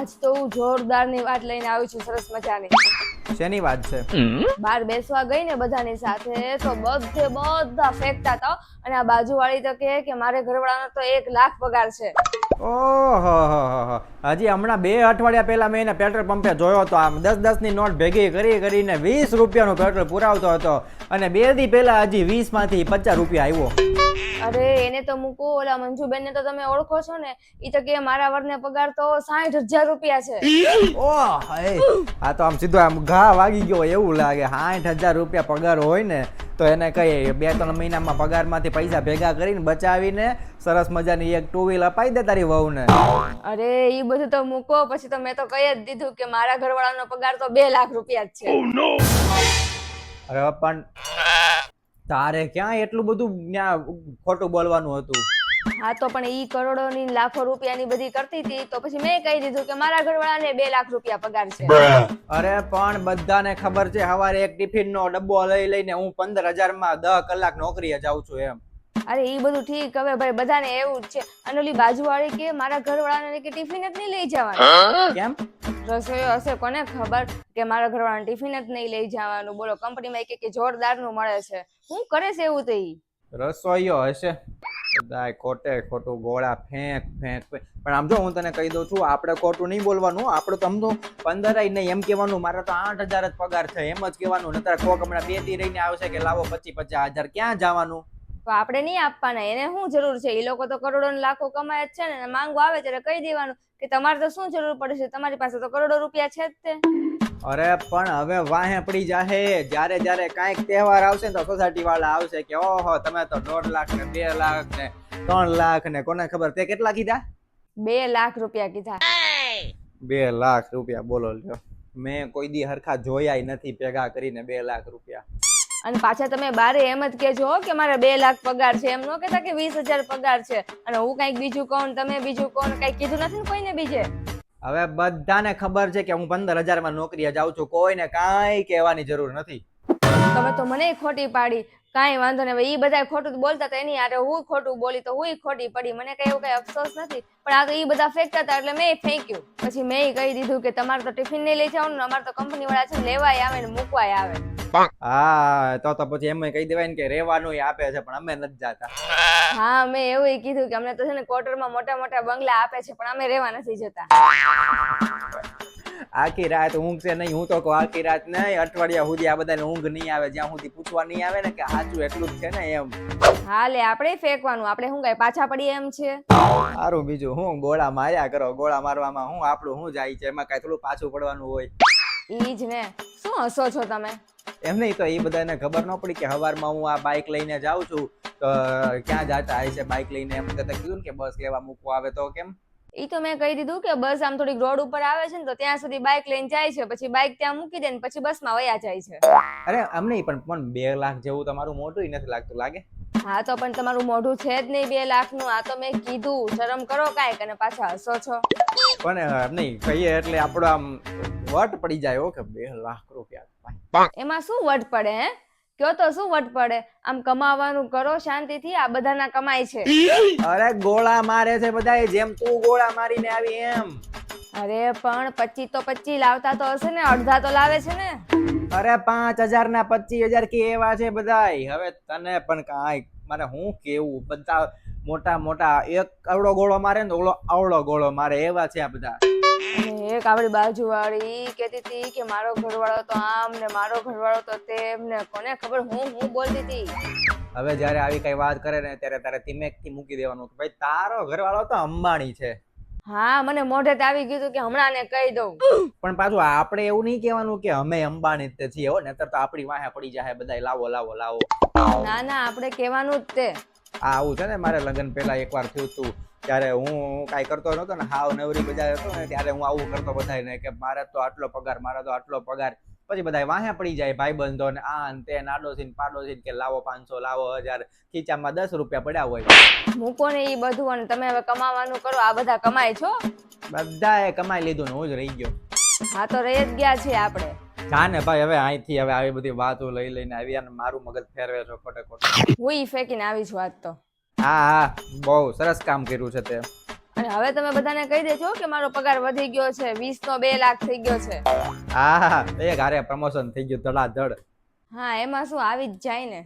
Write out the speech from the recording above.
આજ તો હું જોરદારની વાત લઈને આવી છું, સરસ મજાની. શેની વાત છે? બહાર બેસવા ગઈ ને બધાની સાથે તો બધા ફેંકતા હતા અને આ બાજુવાળી તો કહે કે મારે ઘરવાળાનો તો 1 લાખ પગાર છે. ઓહો હજી હમણાં 2 અઠવાડિયા પહેલા મેં એને પેટ્રોલ પંપે જોયો હતો. આમ 10-10 ની નોટ ભેગી કરીને 20 રૂપિયાનું પેટ્રોલ પુરાવતો હતો અને 2 દી પહેલા હજી 20 માંથી 50 રૂપિયા આવ્યો. અરે એને તો મૂકો, ઓલા મંજુબેન ને તો તમે ઓળખો છો ને, ઈ તો કે મારા વરને પગાર તો 60,000 રૂપિયા છે. ઓહ આ તો આમ સીધો આમ ઘા વાગી ગયો એવું લાગે. 60,000 રૂપિયા પગાર હોય ને તો એને કઈ 2-3 મહિનામાં પગારમાંથી પૈસા ભેગા કરીને બચાવીને સરસ મજાની એક 2 વ્હીલ અપાઈ દે તારી વહુને. અરે ઈ બધું તો મૂકો, પછી તો મેં તો કહી જ દીધું કે મારા ઘરવાળાનો પગાર તો 2 લાખ રૂપિયા જ છે. અરે પણ તારે ક્યાં એટલું બધું ત્યાં ખોટું બોલવાનું હતું? હા તો પણ ઈ કરોડોની લાખો રૂપિયાની બધી કરતી હતી તો પછી મેં કહી દીધું કે મારા ઘરવાળાને 2 લાખ રૂપિયા પગાર છે. અરે પણ બધાને ખબર છે સવારે એક ટિફિનનો ડબ્બો લઈ લઈને હું 15,000 માં 10 કલાક નોકરીએ જાઉં છું એમ. અરે ઈ બધું ઠીક, હવે ભાઈ બધાને એવું જ છે. અને ઓલી બાજુવાળી કે મારા ઘરવાળાને કે ટિફિન જ નહીં લઈ જવાનું. કેમ? રસોઈ હશે કોને ખબર, કે મારા ઘરવાળાને ટિફિન જ નહીં લઈ જવાનું. બોલો, કંપનીમાં કે જોરદારનું મળે છે. શું કરે છે એવું તો ઈ? રસોઈયો હશે. બધાય ખોટું ગોળા ફેંક. પણ આમ જો હું તને કહી દઉં છું, આપણે ખોટું નહીં બોલવાનું. આપણે તો આમ તો 15 નહીં એમ કહેવાનું, મારા તો 8,000 જ પગાર છે એમ જ કહેવાનું. નતર કોક હમણાં 2 દી રહીને આવશે કે લાવો 25,000 ક્યાં જવાનું? તો આપણે નહીં આપવાના, એને શું જરૂર છે? એ લોકો તો કરોડો ને લાખો કમાય જ છે ને. માંગો આવે ત્યારે કહી દેવાનું કે તમારે તો શું જરૂર પડે છે, તમારી પાસે તો કરોડો રૂપિયા છે જ તે. અરે પણ હવે વાહે પડી જાહે. જ્યારે કાંઈક તહેવાર આવશે ને તો સોસાયટી વાળા આવશે કે ઓહો તમે તો 1.5 લાખ ને 2 લાખ ને 3 લાખ ને કોને ખબર તે કેટલા કીધા? 2 લાખ રૂપિયા કીધા. 2 લાખ રૂપિયા બોલો લ્યો. મેં કોઈ દી હરખા જોયાય નથી ભેગા કરીને 2 લાખ રૂપિયા. અને પાછા તમે બારે એમ જ કેજો કે મારે 2 લાખ પગાર છે, એમ ન કહેતા કે 20,000 પગાર છે. અને હું કઈક બીજું કહું, તમે બીજું કહો, કઈ કીધું નથી ને કોઈને બીજે. હવે બધાને ખબર છે કે હું 15,000 માં નોકરીએ જાઉં છું. કોઈને કાંઈ કહેવાની જરૂર નથી. તમે તો મને ખોટી પાડી. કાંઈ વાંધો નહીં, હવે ઈ બધા ખોટું બોલતા હતા એની હારે હું ખોટું બોલી તો હું ખોટી પડી. મને કઈ એવું કઈ અફસોસ નથી. પણ આ તો ઈ બધા ફેંકતા હતા એટલે મેં ફેંક્યું. પછી મેં કહી દીધું કે તમારે તો ટિફિન નહીં લઈ જવાનું ને, અમારે તો કંપની વાળા છે ને લેવાય આવે ને મૂકવાય આવે. હા તો પછી એમ કહી દેવાય ને કે રહેવાનું આપે છે પણ અમે નથી જાતા. હા મેં એવું કીધું કે અમને તો છે ને ક્વાર્ટરમાં મોટા બંગલા આપે છે પણ અમે રહેવા નથી જતા. આખી રાત ઊંઘ છે નહીં. હું તો કહું આખી રાત નહીં, અઠવાડિયા સુધી આ બધાને ઊંઘ નહીં આવે જ્યાં સુધી પૂછવા નહીં આવે ને કે સાચું એટલું જ છે ને એમ. હા લે, આપણે ફેંકવાનું, આપણે શું કઈ પાછા પડીએ એમ છે. સારું બીજું હું ગોળા માર્યા કરો. ગોળા મારવામાં હું આપણું શું જાય છે, એમાં કઈ થોડું પાછું પડવાનું હોય. ઈ જ ને. શું હસો છો તમે? એમ નહીં તો એ બધાને ખબર ન પડી કે સવારમાં હું આ બાઇક લઈને જાઉં છું તો ક્યાં જતા હોય છે બાઇક લઈને. એમ કહેતા કીધું ને કે બસ લેવા મૂકવા આવે તો કેમ? ઈ તો મેં કહી દીધું કે બસ આમ થોડીક રોડ ઉપર આવે છે ને તો ત્યાં સુધી બાઇક લઈને જાય છે, પછી બાઇક ત્યાં મૂકી દે ને પછી બસમાં વયા જાય છે. અરે આમ નહીં પણ 2 લાખ જેવું તમારું મોટું નથી લાગતું લાગે? હા તો પણ તમારું મોઢું છે જ નહીં 2 લાખનું. આ તો મેં કીધું, શરમ કરો કાંઈક અને પાછા હસો છો. પણ એમ નહીં કહીએ એટલે આપણો આમ વટ પડી જાય કે 2 લાખ રૂપિયા. એમાં શું વટ પડે હે? કયો તો શું વટ પડે? આમ કમાવાનું કરો શાંતિથી, આ બધાના કમાય છે. અરે ગોળા મારે છે બધા, જેમ તું ગોળા મારીને આવી એમ. અરે પણ 25 તો 25 લાવતા તો હશે ને, અડધા તો લાવે છે ને. અરે 5,000 ના 25,000 કે એવા છે બધાય. હવે તને પણ કાંઈ મારે હું કેવું, બધા મોટા એક અવળો ગોળો મારે ને ઓલો અવળો ગોળો મારે એવા છે આ બધા. અને એક આપણી બાજુવાળી કહેતી હતી કે મારો ઘરવાળો તો આમ ને મારો ઘરવાળો તો તેમ ને, કોને ખબર હું બોલતી હતી. હવે જયારે આવી કઈ વાત કરે ને ત્યારે તારે ધીમેકથી મૂકી દેવાનું કે ભાઈ તારો ઘરવાળો તો અંબાણી છે. હા મને મોઢે આવી ગયું કે હમણાં ને કહી દઉં. પણ પાછું આપણે એવું નહીં કહેવાનું કે અમે અંબાણી જ છીએ હો, નહીતર તો આપણી વાહે પડી જાય બધા લાવો. ના આપણે કહેવાનું જ તે. આવું છે ને મારે લગ્ન પહેલા એકવાર થયું હતું. ત્યારે હું કાંઈ કરતો નહોતો ને, હાવ નવરી બજાર હતો ને, ત્યારે હું આવું કરતો બધાને કે મારે તો આટલો પગાર. પછી બધા વાહે પડી જાય ભાઈબંધો ને આ ને તે આડોશી પાડોશી કે લાવો 500 લાવો 1000, ખીચામાં 10 રૂપિયા પડ્યા હોય. મૂકો ને એ બધું અને તમે હવે કમાવાનું કરો. આ બધા કમાય છો? બધાએ કમાઈ લીધું ને હું જ રહી ગયો. હા તો રહી જ ગયા છે આપણે. જા ને ભાઈ, હવે અહીંથી હવે આવી બધી વાતો લઈને આવી અને મારું મગજ ફેરવે છો ખોટે. હું ઈ ફેંકીને આવી છું આજ તો. હા બહુ સરસ કામ કર્યું છે તે. અને હવે તમે બધાને કહી દેજો કે મારો પગાર વધી ગયો છે, 20 નો 2 લાખ થઈ ગયો છે. હા એક હારે પ્રમોશન થઈ ગયું ધડાધડ. હા એમાં શું આવી જ જાય ને.